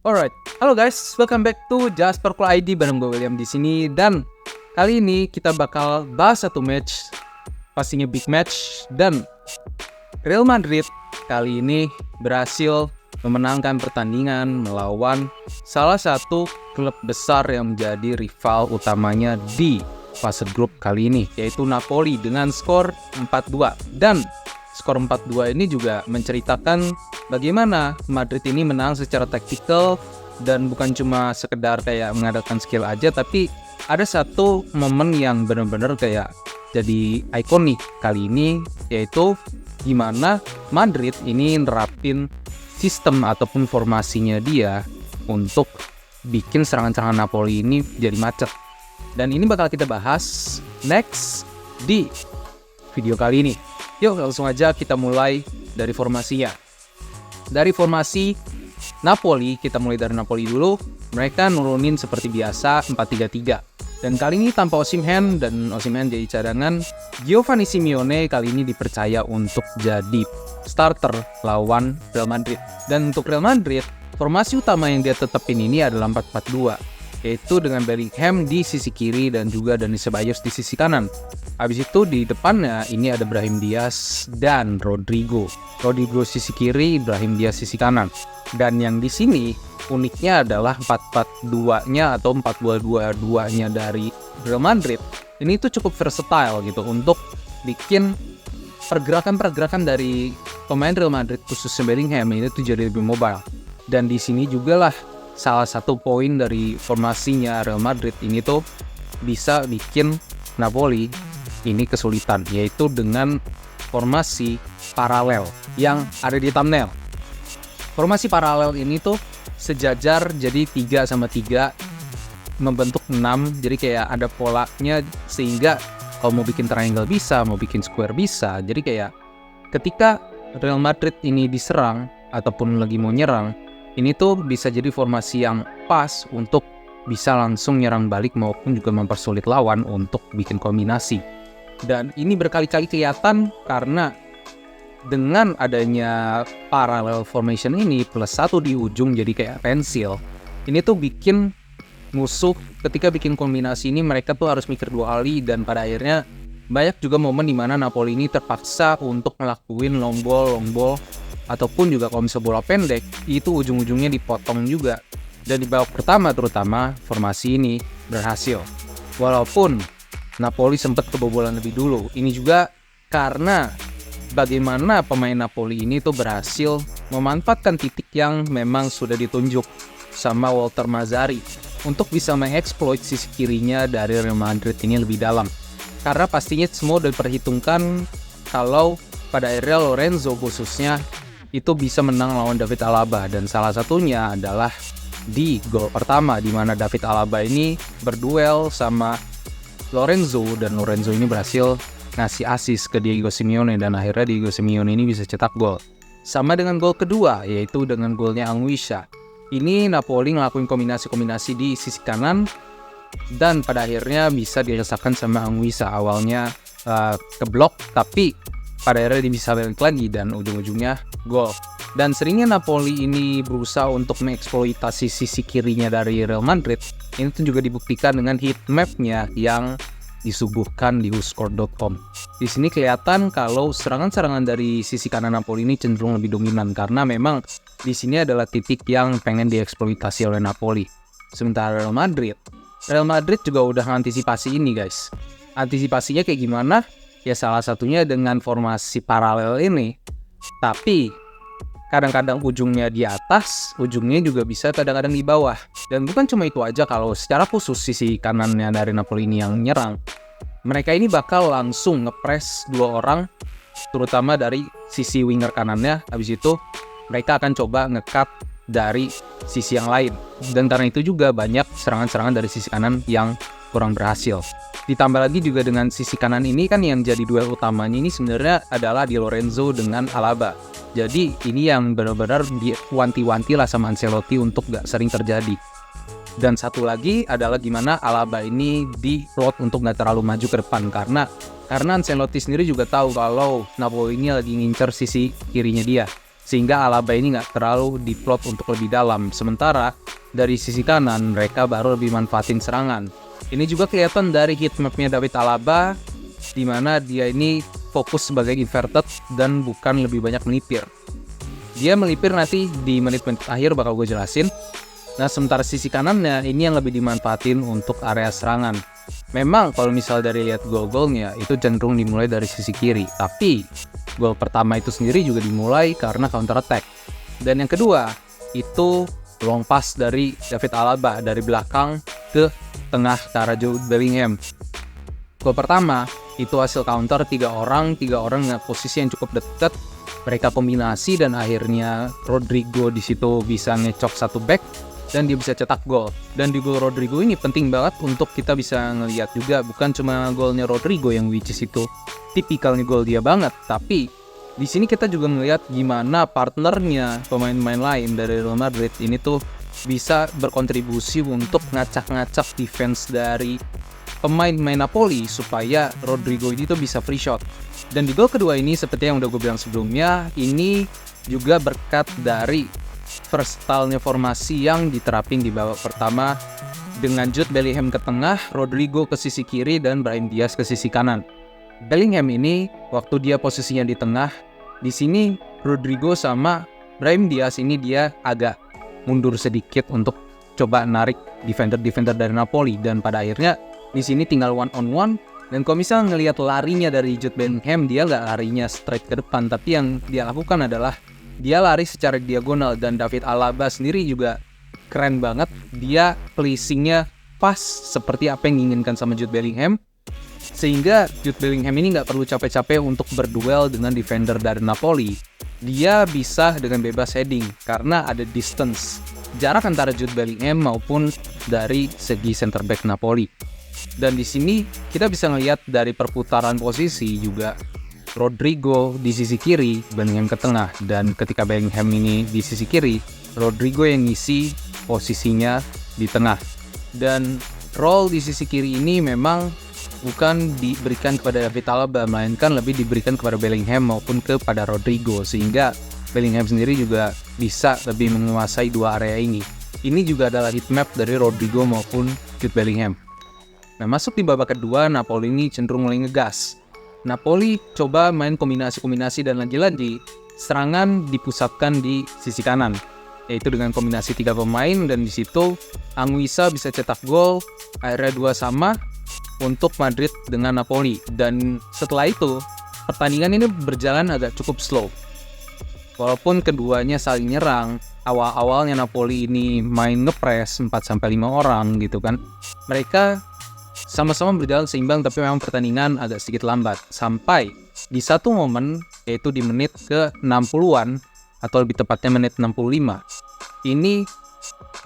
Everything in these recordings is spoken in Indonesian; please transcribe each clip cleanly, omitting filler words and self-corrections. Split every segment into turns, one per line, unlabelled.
Alright, halo guys, welcome back to Jasper Cool ID bareng gue William di sini. Dan kali ini kita bakal bahas satu match, pastinya big match. Dan Real Madrid kali ini berhasil memenangkan pertandingan melawan salah satu klub besar yang menjadi rival utamanya di fase grup kali ini, yaitu Napoli dengan skor 4-2. Dan skor 4-2 ini juga menceritakan bagaimana Madrid ini menang secara taktikal dan bukan cuma sekedar kayak mengandalkan skill aja, tapi ada satu momen yang benar-benar kayak jadi ikonik kali ini, yaitu gimana Madrid ini nerapin sistem ataupun formasinya dia untuk bikin serangan-serangan Napoli ini jadi macet. Dan ini bakal kita bahas next di video kali ini. Yuk langsung aja kita mulai dari formasinya. Dari formasi Napoli, kita mulai dari Napoli dulu. Mereka nurunin seperti biasa 4-3-3. Dan kali ini tanpa Osimhen, dan Osimhen jadi cadangan. Giovanni Simeone kali ini dipercaya untuk jadi starter lawan Real Madrid. Dan untuk Real Madrid, formasi utama yang dia tetapin ini adalah 4-4-2, yaitu dengan Bellingham di sisi kiri dan juga Dani Ceballos di sisi kanan. Habis itu di depannya ini ada Brahim Diaz dan Rodrigo. Rodrigo sisi kiri, Brahim Diaz sisi kanan. Dan yang di sini uniknya adalah 4-4-2-nya atau 4-2-2-2-nya dari Real Madrid. Ini tuh cukup versatile gitu untuk bikin pergerakan-pergerakan dari pemain Real Madrid khususnya Bellingham ini tuh jadi lebih mobile. Dan di sini juga lah salah satu poin dari formasinya Real Madrid ini tuh bisa bikin Napoli ini kesulitan, yaitu dengan formasi paralel yang ada di thumbnail. Formasi paralel ini tuh sejajar jadi 3-3 membentuk 6, jadi kayak ada polanya, sehingga kalau mau bikin triangle bisa, mau bikin square bisa. Jadi kayak ketika Real Madrid ini diserang ataupun lagi mau nyerang, ini tuh bisa jadi formasi yang pas untuk bisa langsung nyerang balik maupun juga mempersulit lawan untuk bikin kombinasi. Dan ini berkali-kali kelihatan karena dengan adanya parallel formation ini plus satu di ujung jadi kayak pensil, ini tuh bikin musuh ketika bikin kombinasi ini mereka tuh harus mikir dua kali. Dan pada akhirnya banyak juga momen dimana Napoli ini terpaksa untuk ngelakuin long ball ataupun juga kalau misalnya bola pendek itu ujung-ujungnya dipotong juga. Dan di babak pertama terutama formasi ini berhasil, walaupun Napoli sempat kebobolan lebih dulu. Ini juga karena bagaimana pemain Napoli ini tuh berhasil memanfaatkan titik yang memang sudah ditunjuk sama Walter Mazzarri untuk bisa mengeksploit sisi kirinya dari Real Madrid ini lebih dalam. Karena pastinya semua udah diperhitungkan kalau pada akhirnya Lorenzo khususnya itu bisa menang lawan David Alaba. Dan salah satunya adalah di gol pertama, di mana David Alaba ini berduel sama Lorenzo, dan Lorenzo ini berhasil ngasih assist ke Diego Simeone, dan akhirnya Diego Simeone ini bisa cetak gol. Sama dengan gol kedua, yaitu dengan golnya Anguissa. Ini Napoli ngelakuin kombinasi-kombinasi di sisi kanan, dan pada akhirnya bisa dirasakan sama Anguissa. Awalnya keblok, tapi pada akhirnya dia bisa balik lagi dan ujung-ujungnya gol. Dan seringnya Napoli ini berusaha untuk mengeksploitasi sisi kirinya dari Real Madrid. Ini tuh juga dibuktikan dengan heat map-nya yang disuguhkan di whoscore.com. Di sini kelihatan kalau serangan-serangan dari sisi kanan Napoli ini cenderung lebih dominan karena memang di sini adalah titik yang pengen dieksploitasi oleh Napoli. Sementara Real Madrid juga udah mengantisipasi ini, guys. Antisipasinya kayak gimana? Ya salah satunya dengan formasi paralel ini. Tapi kadang-kadang ujungnya di atas, ujungnya juga bisa kadang-kadang di bawah. Dan bukan cuma itu aja, kalau secara khusus sisi kanannya dari Napoli ini yang nyerang, mereka ini bakal langsung ngepres dua orang, terutama dari sisi winger kanannya. Habis itu mereka akan coba nge-cut dari sisi yang lain. Dan karena itu juga banyak serangan-serangan dari sisi kanan yang kurang berhasil. Ditambah lagi juga dengan sisi kanan ini kan yang jadi duel utamanya ini sebenarnya adalah Di Lorenzo dengan Alaba. Jadi ini yang benar-benar diwanti-wanti lah sama Ancelotti untuk gak sering terjadi. Dan satu lagi adalah gimana Alaba ini di-plot untuk gak terlalu maju ke depan. Karena Ancelotti sendiri juga tahu kalau Napoli ini lagi ngincer sisi kirinya dia. sehingga Alaba ini nggak terlalu diplot untuk lebih dalam. Sementara dari sisi kanan mereka baru lebih manfaatin serangan. Ini juga kelihatan dari heatmapnya David Alaba, di mana dia ini fokus sebagai inverted dan bukan lebih banyak melipir. Dia melipir nanti di menit-menit akhir bakal gue jelasin. Nah, sementara sisi kanannya ini yang lebih dimanfaatin untuk area serangan. Memang kalau misal dari lihat gol-golnya itu cenderung dimulai dari sisi kiri, tapi gol pertama itu sendiri juga dimulai karena counter attack. Dan yang kedua itu long pass dari David Alaba dari belakang ke tengah ke arah Jude Bellingham. Gol pertama itu hasil counter 3 orang dengan posisi yang cukup dekat. Mereka kombinasi dan akhirnya Rodrigo di situ bisa ngecok satu back dan dia bisa cetak gol. Dan di gol Rodrigo ini penting banget untuk kita bisa ngelihat juga, bukan cuma golnya Rodrigo yang which is itu tipikalnya gol dia banget, tapi di sini kita juga melihat gimana partnernya pemain-pemain lain dari Real Madrid ini tuh bisa berkontribusi untuk ngacak-ngacak defense dari pemain-pemain Napoli supaya Rodrigo ini tuh bisa free shot. Dan di gol kedua ini seperti yang udah gue bilang sebelumnya, ini juga berkat dari versatile formasi yang diterapin di babak pertama dengan Jude Bellingham ke tengah, Rodrigo ke sisi kiri, dan Brahim Diaz ke sisi kanan. Bellingham ini waktu dia posisinya di tengah, di sini Rodrigo sama Brahim Diaz ini dia agak mundur sedikit untuk coba narik defender-defender dari Napoli, dan pada akhirnya di sini tinggal one on one. Dan kalau misalnya ngelihat larinya dari Jude Bellingham, dia nggak larinya straight ke depan, tapi yang dia lakukan adalah dia lari secara diagonal. Dan David Alaba sendiri juga keren banget, dia placingnya pas seperti apa yang diinginkan sama Jude Bellingham, sehingga Jude Bellingham ini nggak perlu capek-capek untuk berduel dengan defender dari Napoli. Dia bisa dengan bebas heading karena ada distance, jarak antara Jude Bellingham maupun dari segi center back Napoli. Dan di sini kita bisa ngelihat dari perputaran posisi juga, Rodrigo di sisi kiri, Bellingham ke tengah, dan ketika Bellingham ini di sisi kiri, Rodrigo yang ngisi posisinya di tengah. Dan role di sisi kiri ini memang bukan diberikan kepada David Alaba, melainkan lebih diberikan kepada Bellingham maupun kepada Rodrigo, sehingga Bellingham sendiri juga bisa lebih menguasai dua area ini. Ini juga adalah heatmap dari Rodrigo maupun Jude Bellingham. Nah, masuk di babak kedua, Napoli ini cenderung mulai ngegas. Napoli coba main kombinasi-kombinasi dan lagi-lagi serangan dipusatkan di sisi kanan, yaitu dengan kombinasi 3 pemain, dan di situ Anguissa bisa cetak gol, akhirnya 2-2 untuk Madrid dengan Napoli. Dan setelah itu pertandingan ini berjalan agak cukup slow. Walaupun keduanya saling nyerang, awal-awalnya Napoli ini main ngepres 4-5 orang gitu kan. Mereka sama-sama berjalan seimbang, tapi memang pertandingan agak sedikit lambat. Sampai di satu momen, yaitu di menit ke-60-an, atau lebih tepatnya menit 65. Ini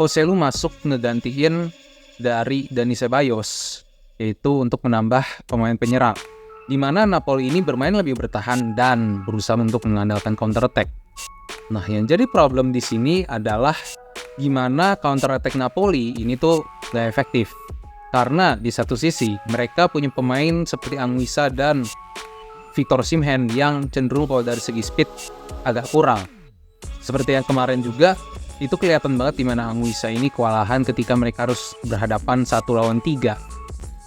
Joselu masuk ngegantiin dari Dani Ceballos, yaitu untuk menambah pemain penyerang. Di mana Napoli ini bermain lebih bertahan dan berusaha untuk mengandalkan counter attack. Nah, yang jadi problem di sini adalah gimana counter attack Napoli ini tuh gak efektif. Karena di satu sisi mereka punya pemain seperti Anguissa dan Victor Osimhen yang cenderung kalau dari segi speed agak kurang. Seperti yang kemarin juga, itu kelihatan banget di mana Anguissa ini kewalahan ketika mereka harus berhadapan 1 lawan 3.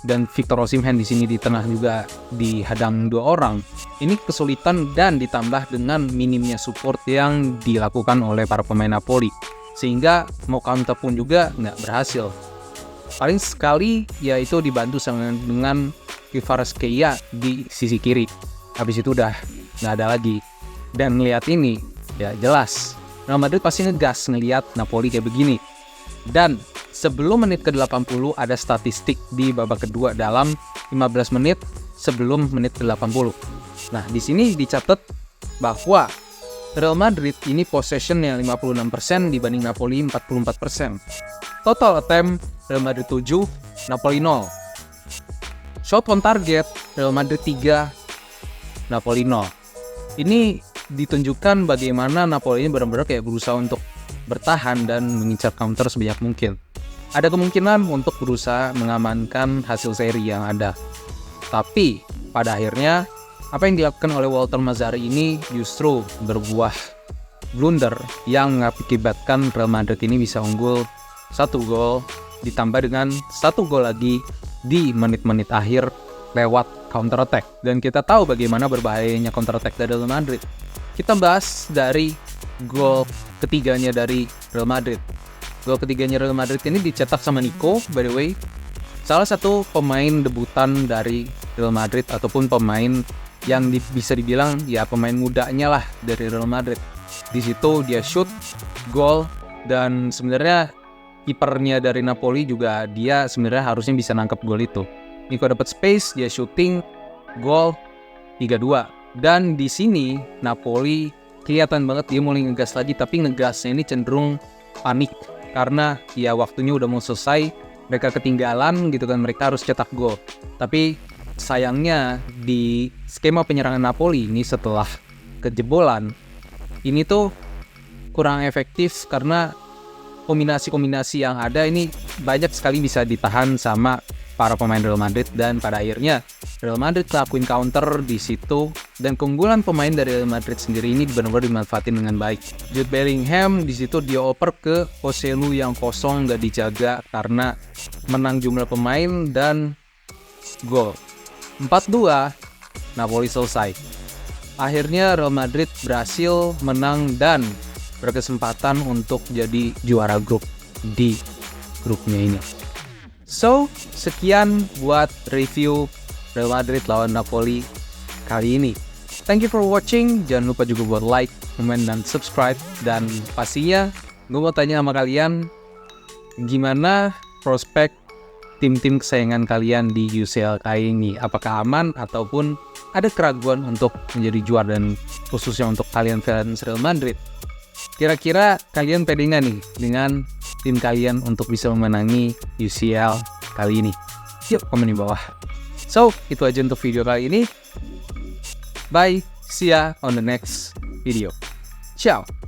Dan Victor Osimhen di sini di tengah juga dihadang 2 orang. Ini kesulitan dan ditambah dengan minimnya support yang dilakukan oleh para pemain Napoli, sehingga mau counter pun juga nggak berhasil. Paling sekali yaitu dibantu dengan Kvaratskhelia di sisi kiri. Habis itu udah nggak ada lagi. Dan melihat ini ya jelas Real Madrid pasti ngegas ngelihat Napoli kayak begini. Dan sebelum menit ke-80 ada statistik di babak kedua dalam 15 menit sebelum menit ke-80. Nah, di sini dicatat bahwa Real Madrid ini possessionnya 56% dibanding Napoli 44%. Total attempt Real Madrid 7, Napoli 0. Shot on target Real Madrid 3, Napoli 0. Ini ditunjukkan bagaimana Napoli ini benar-benar kayak berusaha untuk bertahan dan mengincar counter sebanyak mungkin. Ada kemungkinan untuk berusaha mengamankan hasil seri yang ada. Tapi pada akhirnya apa yang dilakukan oleh Walter Mazzarri ini justru berbuah blunder yang mengakibatkan Real Madrid ini bisa unggul 1 gol ditambah dengan 1 gol lagi di menit-menit akhir lewat counter attack. Dan kita tahu bagaimana berbahayanya counter attack dari Real Madrid. Kita bahas dari gol ketiganya dari Real Madrid. Gol ketiganya Real Madrid ini dicetak sama Nico, by the way. Salah satu pemain debutan dari Real Madrid ataupun pemain yang bisa dibilang ya pemain mudanya lah dari Real Madrid. Di situ dia shoot gol, dan sebenarnya kipernya dari Napoli juga dia sebenarnya harusnya bisa nangkep gol itu. Nico dapat space, dia shooting gol 3-2. Dan di sini Napoli kelihatan banget dia mulai ngegas lagi, tapi ngegasnya ini cenderung panik karena ya waktunya udah mau selesai, mereka ketinggalan gitu kan, mereka harus cetak gol. Tapi sayangnya di skema penyerangan Napoli ini setelah kejebolan ini tuh kurang efektif karena kombinasi-kombinasi yang ada ini banyak sekali bisa ditahan sama para pemain Real Madrid, dan pada akhirnya Real Madrid ngelakuin counter di situ, dan keunggulan pemain dari Real Madrid sendiri ini benar-benar dimanfaatin dengan baik. Jude Bellingham di situ dia oper ke Joselu yang kosong, nggak dijaga karena menang jumlah pemain dan gol. 4-2, Napoli selesai. Akhirnya Real Madrid berhasil menang dan berkesempatan untuk jadi juara grup di grupnya ini. So, sekian buat review Real Madrid lawan Napoli kali ini. Thank you for watching. Jangan lupa juga buat like, comment, dan subscribe. Dan pastinya gue mau tanya sama kalian, gimana prospek tim-tim kesayangan kalian di UCL kali ini? Apakah aman ataupun ada keraguan untuk menjadi juara, dan khususnya untuk kalian fans Real Madrid? Kira-kira kalian pede nggak nih dengan tim kalian untuk bisa memenangi UCL kali ini? Yuk komen di bawah. So, itu aja untuk video kali ini. Bye, see ya on the next video. Ciao.